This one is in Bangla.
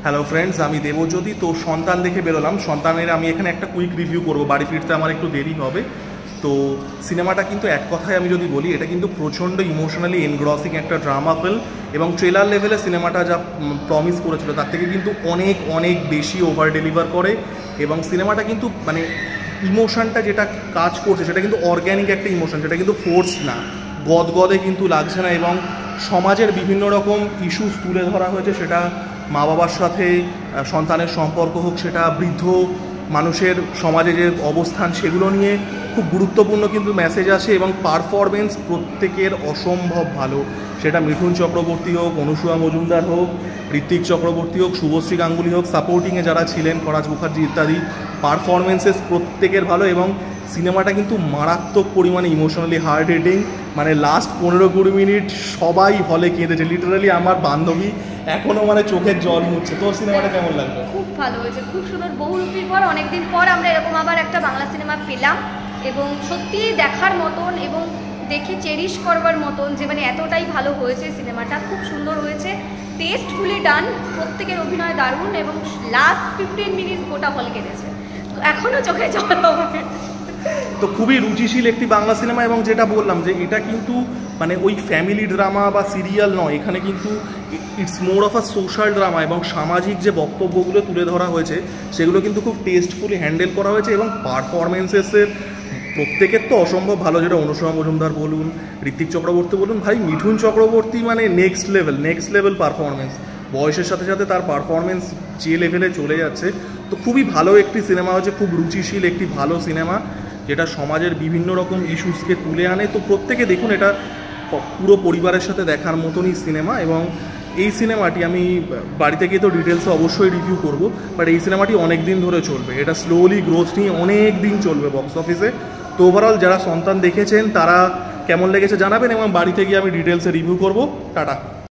হ্যালো ফ্রেন্ডস, আমি দেবজ্যোতি। তো সন্তান দেখে বেরোলাম। সন্তানের আমি এখানে একটা কুইক রিভিউ করব, বাড়ি ফিরতে আমার একটু দেরি হবে। তো সিনেমাটা কিন্তু এক কথায় আমি যদি বলি, এটা কিন্তু প্রচণ্ড ইমোশনালি এনগ্রসিং একটা ড্রামা ফিল্ম, এবং ট্রেলার লেভেলে সিনেমাটা যা প্রমিস করেছিল তার থেকে কিন্তু অনেক অনেক বেশি ওভার ডেলিভার করে। এবং সিনেমাটা কিন্তু মানে ইমোশনটা যেটা কাজ করছে সেটা কিন্তু অর্গ্যানিক একটা ইমোশন, সেটা কিন্তু ফোর্সড না, গদগদে কিন্তু লাগছে না। এবং সমাজের বিভিন্ন রকম ইস্যুস তুলে ধরা হয়েছে, সেটা মা বাবার সাথে সন্তানের সম্পর্ক হোক, সেটা বৃদ্ধ মানুষের সমাজে যে অবস্থান সেগুলো নিয়ে খুব গুরুত্বপূর্ণ কিন্তু মেসেজ আসে। এবং পারফরমেন্স প্রত্যেকের অসম্ভব ভালো, সেটা মিঠুন চক্রবর্তী হোক, অনুসুয়া মজুমদার হোক, ঋত্বিক চক্রবর্তী হোক, শুভশ্রী গাঙ্গুলি হোক, সাপোর্টিংয়ে যারা ছিলেন ফরাজ মুখার্জি ইত্যাদি, পারফরমেন্সেস প্রত্যেকের ভালো। এবং সিনেমাটা কিন্তু মারাত্মক পরিমাণে ইমোশনালি হার্ড হিটিং, মানে লাস্ট 15-20 মিনিট সবাই হলে কেঁদেছে, লিটারালি আমার বান্ধবী এখনও মানে চোখের জল মুছছে। তোর সিনেমাটা কেমন লাগলো? খুব ভালো হয়েছে, খুব সুন্দর। বহুরূপীর পর অনেকদিন পর আমরা এরকম আবার একটা বাংলা সিনেমা পেলাম, এবং সত্যি দেখার মতন এবং দেখে চেরিশ করবার মতন, যে মানে এতটাই ভালো হয়েছে সিনেমাটা। খুব সুন্দর হয়েছে, টেস্টফুলি ডান, প্রত্যেকের অভিনয় দারুণ, এবং লাস্ট 15 মিনিট গোটা হল কেটেছে, এখনও চোখে জল হবে। তো খুবই রুচিশীল একটি বাংলা সিনেমা, এবং যেটা বললাম যে এটা কিন্তু মানে ওই ফ্যামিলি ড্রামা বা সিরিয়াল নয়, এখানে কিন্তু it's more of a social drama. এবং সামাজিক যে বক্তব্যগুলো তুলে ধরা হয়েছে সেগুলো কিন্তু খুব টেস্টফুলি হ্যান্ডেল করা হয়েছে। এবং পারফরমেন্সেসের প্রত্যেকের তো অসম্ভব ভালো, যেটা অনুসুয়া মজুমদার বলুন, ঋত্বিক চক্রবর্তী বলুন, ভাই মিঠুন চক্রবর্তী মানে নেক্সট লেভেল পারফরমেন্স। বয়সের সাথে সাথে তার পারফরমেন্স যে লেভেলে চলে যাচ্ছে। তো খুবই ভালো একটি সিনেমা হয়েছে, খুব রুচিশীল একটি ভালো সিনেমা, যেটা সমাজের বিভিন্ন রকম ইস্যুসকে তুলে আনে। তো প্রত্যেকে দেখুন, এটা পুরো পরিবারের সাথে দেখার মতনই সিনেমা। এবং এই সিনেমাটি আমি বাড়িতে গিয়ে তো ডিটেলসে অবশ্যই রিভিউ করব, বাট এই সিনেমাটি অনেক দিন ধরে চলবে, এটা স্লোলি গ্রোথ নিয়ে অনেক দিন চলবে বক্স অফিসে। তো ওভারঅল যারা সন্তান দেখেছেন তারা কেমন লেগেছে জানাবেন, এবং বাড়িতে গিয়ে আমি ডিটেলসে রিভিউ করব। টাটা।